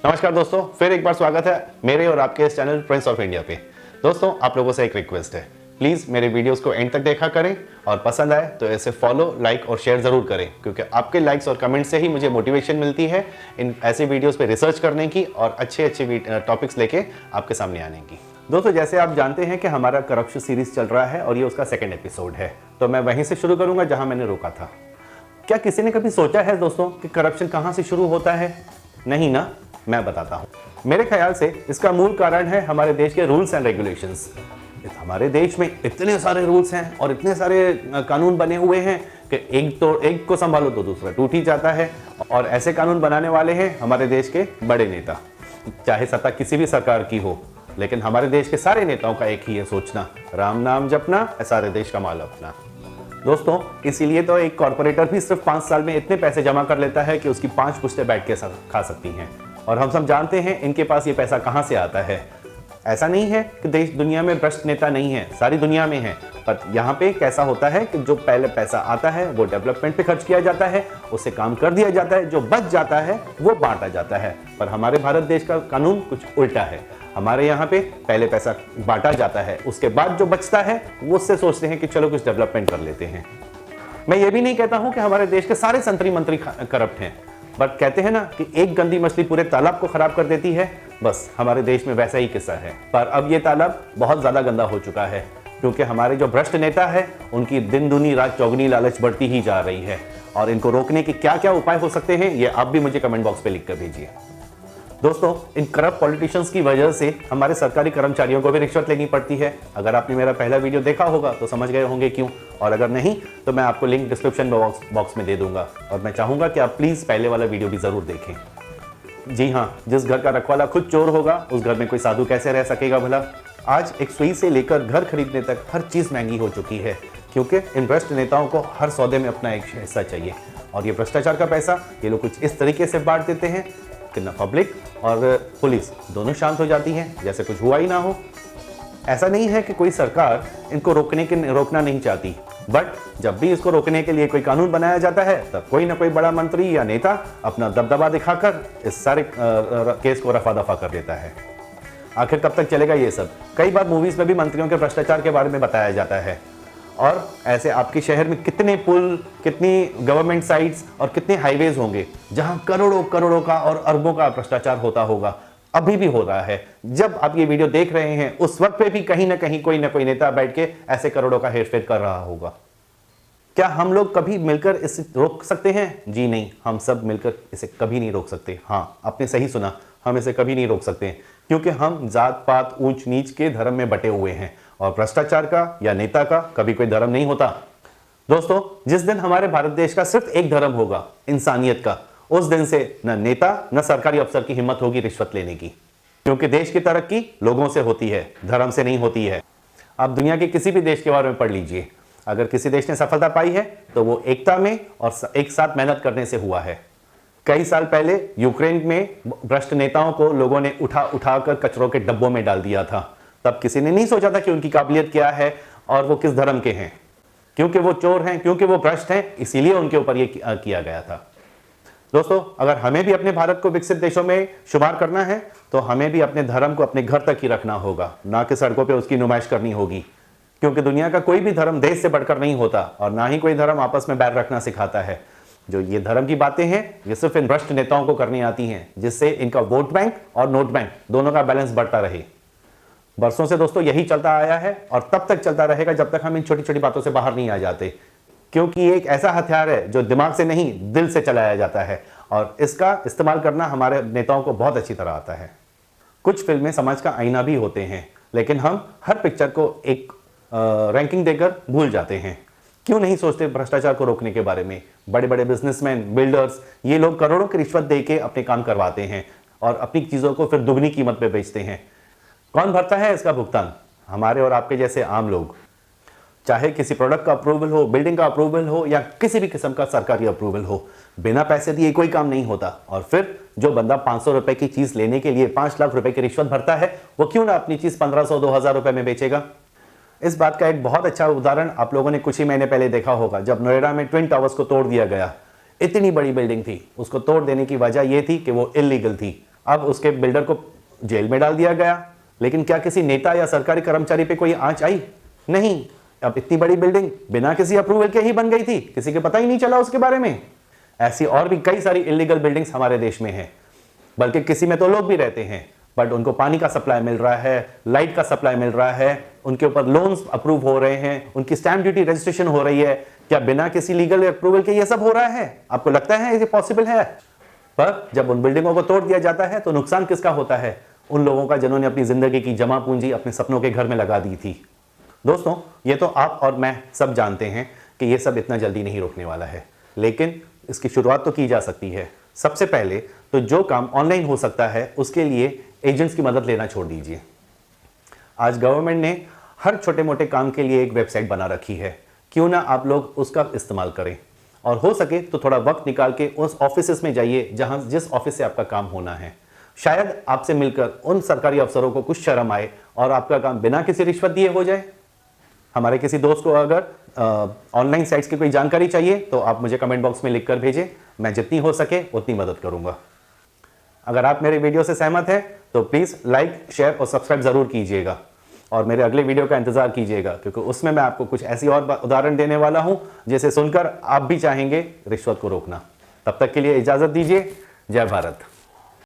नमस्कार दोस्तों, फिर एक बार स्वागत है मेरे और आपके इस चैनल प्रिंस ऑफ इंडिया पे। दोस्तों, आप लोगों से एक रिक्वेस्ट है, प्लीज़ मेरे वीडियोस को एंड तक देखा करें और पसंद आए तो इसे फॉलो, लाइक और शेयर ज़रूर करें, क्योंकि आपके लाइक्स और कमेंट्स से ही मुझे मोटिवेशन मिलती है इन ऐसे वीडियोस पे रिसर्च करने की और अच्छे टॉपिक्स लेके आपके सामने आने की। दोस्तों, जैसे आप जानते हैं कि हमारा करप्शन सीरीज चल रहा है और ये उसका सेकेंड एपिसोड है, तो मैं वहीं से शुरू करूँगा जहाँ मैंने रोका था। क्या किसी ने कभी सोचा है दोस्तों कि करप्शन कहाँ से शुरू होता है? नहीं ना, मैं बताता हूँ। मेरे ख्याल से इसका मूल कारण है हमारे देश के रूल्स एंड रेगुलेशंस। हमारे देश में इतने सारे रूल्स हैं और इतने सारे कानून बने हुए हैं कि एक को संभालो तो दूसरा टूट ही जाता है। और ऐसे कानून बनाने वाले हैं हमारे देश के बड़े नेता, चाहे सत्ता किसी भी सरकार की हो। लेकिन हमारे देश के सारे नेताओं का एक ही है सोचना, राम नाम जपना, सारे देश का माल अपना। दोस्तों, इसीलिए तो एक कॉर्पोरेटर भी सिर्फ 5 साल में इतने पैसे जमा कर लेता है कि उसकी 5 पुश्तें बैठ के खा सकती हैं। और हम सब जानते हैं इनके पास ये पैसा कहाँ से आता है। ऐसा नहीं है कि देश दुनिया में भ्रष्ट नेता नहीं है, सारी दुनिया में है। पर यहाँ पे कैसा होता है कि जो पहले पैसा आता है वो डेवलपमेंट पे खर्च किया जाता है, उससे काम कर दिया जाता है, जो बच जाता है वो बांटा जाता है। पर हमारे भारत देश का कानून कुछ उल्टा है। हमारे यहाँ पे पहले पैसा बांटा जाता है, उसके बाद जो बचता है वो उससे सोचते हैं कि चलो कुछ डेवलपमेंट कर लेते हैं। मैं ये भी नहीं कहता हूँ कि हमारे देश के सारे मंत्री करप्ट हैं, बट कहते हैं ना कि एक गंदी मछली पूरे तालाब को खराब कर देती है। बस हमारे देश में वैसा ही किस्सा है। पर अब ये तालाब बहुत ज्यादा गंदा हो चुका है, क्योंकि हमारे जो भ्रष्ट नेता है उनकी दिन दूनी रात चौगुनी लालच बढ़ती ही जा रही है। और इनको रोकने के क्या क्या उपाय हो सकते हैं ये आप भी मुझे कमेंट बॉक्स पे लिख कर भेजिए। दोस्तों, इन करप्ट पॉलिटिशियंस की वजह से हमारे सरकारी कर्मचारियों को भी रिश्वत लेनी पड़ती है। अगर आपने मेरा पहला वीडियो देखा होगा तो समझ गए होंगे क्यों, और अगर नहीं तो मैं आपको लिंक डिस्क्रिप्शन बॉक्स में दे दूंगा। और मैं चाहूंगा कि आप प्लीज़ पहले वाला वीडियो भी ज़रूर देखें। जी हाँ, जिस घर का रखवाला खुद चोर होगा उस घर में कोई साधु कैसे रह सकेगा भला। आज एक सुई से लेकर घर खरीदने तक हर चीज़ महंगी हो चुकी है, क्योंकि इन भ्रष्ट नेताओं को हर सौदे में अपना एक हिस्सा चाहिए। और ये भ्रष्टाचार का पैसा ये लोग कुछ इस तरीके से बांट देते हैं कि न पब्लिक और पुलिस दोनों शांत हो जाती हैं, जैसे कुछ हुआ ही ना हो। ऐसा नहीं है कि कोई सरकार इनको रोकना नहीं चाहती, बट जब भी इसको रोकने के लिए कोई कानून बनाया जाता है तब कोई ना कोई बड़ा मंत्री या नेता अपना दबदबा दिखाकर इस सारे केस को रफा दफा कर देता है। आखिर कब तक चलेगा ये सब? कई बार मूवीज में भी मंत्रियों के भ्रष्टाचार के बारे में बताया जाता है। और ऐसे आपके शहर में कितने पुल, कितनी गवर्नमेंट साइट्स और कितने हाईवेज होंगे जहां करोड़ों का और अरबों का भ्रष्टाचार होता होगा। अभी भी हो रहा है। जब आप ये वीडियो देख रहे हैं उस वक्त पे भी कहीं ना कहीं कोई ना कोई नेता बैठ के ऐसे करोड़ों का हेरफेर कर रहा होगा। क्या हम लोग कभी मिलकर इसे रोक सकते हैं? जी नहीं, हम सब मिलकर इसे कभी नहीं रोक सकते। हाँ, आपने सही सुना, हम इसे कभी नहीं रोक सकते, क्योंकि हम जात पात ऊंच नीच के धर्म में बटे हुए हैं और भ्रष्टाचार का या नेता का कभी कोई धर्म नहीं होता। दोस्तों, जिस दिन हमारे भारत देश का सिर्फ एक धर्म होगा, इंसानियत का, उस दिन से न नेता न सरकारी अफसर की हिम्मत होगी रिश्वत लेने की, क्योंकि देश की तरक्की लोगों से होती है, धर्म से नहीं होती है। आप दुनिया के किसी भी देश के बारे में पढ़ लीजिए, अगर किसी देश ने सफलता पाई है तो वो एकता में और एक साथ मेहनत करने से हुआ है। कई साल पहले यूक्रेन में भ्रष्ट नेताओं को लोगों ने उठा कर कचरों के डब्बों में डाल दिया था। तब किसी ने नहीं सोचा था कि उनकी काबिलियत क्या है और वो किस धर्म के हैं। क्योंकि वो चोर हैं, क्योंकि वो भ्रष्ट हैं, इसीलिए उनके ऊपर ये किया गया था। दोस्तों, अगर हमें भी अपने भारत को विकसित देशों में शुमार करना है तो हमें भी अपने धर्म को अपने घर तक ही रखना होगा, ना कि सड़कों पे उसकी नुमाइश करनी होगी। क्योंकि दुनिया का कोई भी धर्म देश से बढ़कर नहीं होता और ना ही कोई धर्म आपस में बैर रखना सिखाता है। जो ये धर्म की बातें हैं ये सिर्फ इन भ्रष्ट नेताओं को करनी आती हैं, जिससे इनका वोट बैंक और नोट बैंक दोनों का बैलेंस बढ़ता रहे। बरसों से दोस्तों यही चलता आया है और तब तक चलता रहेगा जब तक हम इन छोटी छोटी बातों से बाहर नहीं आ जाते, क्योंकि ये एक ऐसा हथियार है जो दिमाग से नहीं दिल से चलाया जाता है और इसका इस्तेमाल करना हमारे नेताओं को बहुत अच्छी तरह आता है। कुछ फिल्में समाज का आईना भी होते हैं, लेकिन हम हर पिक्चर को एक रैंकिंग देकर भूल जाते हैं। क्यों नहीं सोचते भ्रष्टाचार को रोकने के बारे में? बड़े बड़े बिजनेसमैन, बिल्डर्स, ये लोग करोड़ों की रिश्वत देके अपने काम करवाते हैं और अपनी चीज़ों को फिर दुगनी कीमत पे बेचते हैं। कौन भरता है इसका भुगतान? हमारे और आपके जैसे आम लोग। चाहे किसी प्रोडक्ट का अप्रूवल हो, बिल्डिंग का अप्रूवल हो या किसी भी किस्म का सरकारी अप्रूवल हो, बिना पैसे दिए कोई काम नहीं होता। और फिर जो बंदा 500 रुपए की चीज़ लेने के लिए 5 लाख रुपए की रिश्वत भरता है, वो क्यों ना अपनी चीज़ 1500-2000 रुपए में बेचेगा? इस बात का एक बहुत अच्छा उदाहरण आप लोगों ने कुछ ही महीने पहले देखा होगा, जब नोएडा में ट्विन टावर्स को तोड़ दिया गया। इतनी बड़ी बिल्डिंग थी, उसको तोड़ देने की वजह यह थी कि वो इलीगल थी अब उसके बिल्डर को जेल में डाल दिया गया। लेकिन क्या किसी नेता या सरकारी कर्मचारी पे कोई आंच आई? नहीं। अब इतनी बड़ी बिल्डिंग बिना किसी अप्रूवल के ही बन गई थी, किसी के पता ही नहीं चला उसके बारे में। ऐसी और भी कई सारी इलीगल बिल्डिंग्स हमारे देश में हैं, बल्कि किसी में तो लोग भी रहते हैं, बट उनको पानी का सप्लाई मिल रहा है, लाइट का सप्लाई मिल रहा है, उनके ऊपर लोन्स अप्रूव हो रहे हैं, उनकी स्टैंप ड्यूटी रजिस्ट्रेशन हो रही है। क्या बिना किसी लीगल अप्रूवल के ये सब हो रहा है? आपको लगता है ये पॉसिबल है? पर जब उन बिल्डिंगों को तोड़ दिया जाता है तो नुकसान किसका होता है? उन लोगों का जिन्होंने अपनी जिंदगी की जमा पूंजी अपने सपनों के घर में लगा दी थी। दोस्तों, ये तो आप और मैं सब जानते हैं कि ये सब इतना जल्दी नहीं रुकने वाला है, लेकिन इसकी शुरुआत तो की जा सकती है। सबसे पहले तो जो काम ऑनलाइन हो सकता है उसके लिए एजेंट्स की मदद लेना छोड़ दीजिए। आज गवर्नमेंट ने हर छोटे मोटे काम के लिए एक वेबसाइट बना रखी है, क्यों ना आप लोग उसका इस्तेमाल करें, और हो सके तो थोड़ा वक्त निकाल के उस ऑफिस में जाइए जिस ऑफिस से आपका काम होना है। शायद आपसे मिलकर उन सरकारी अफसरों को कुछ शर्म आए और आपका काम बिना किसी रिश्वत दिए हो जाए। हमारे किसी दोस्त को अगर ऑनलाइन साइट्स की कोई जानकारी चाहिए तो आप मुझे कमेंट बॉक्स में लिख कर भेजें, मैं जितनी हो सके उतनी मदद करूंगा। अगर आप मेरे वीडियो से सहमत हैं तो प्लीज़ लाइक, शेयर और सब्सक्राइब ज़रूर कीजिएगा, और मेरे अगले वीडियो का इंतजार कीजिएगा, क्योंकि उसमें मैं आपको कुछ ऐसी और उदाहरण देने वाला हूं जिसे सुनकर आप भी चाहेंगे रिश्वत को रोकना। तब तक के लिए इजाज़त दीजिए। जय भारत।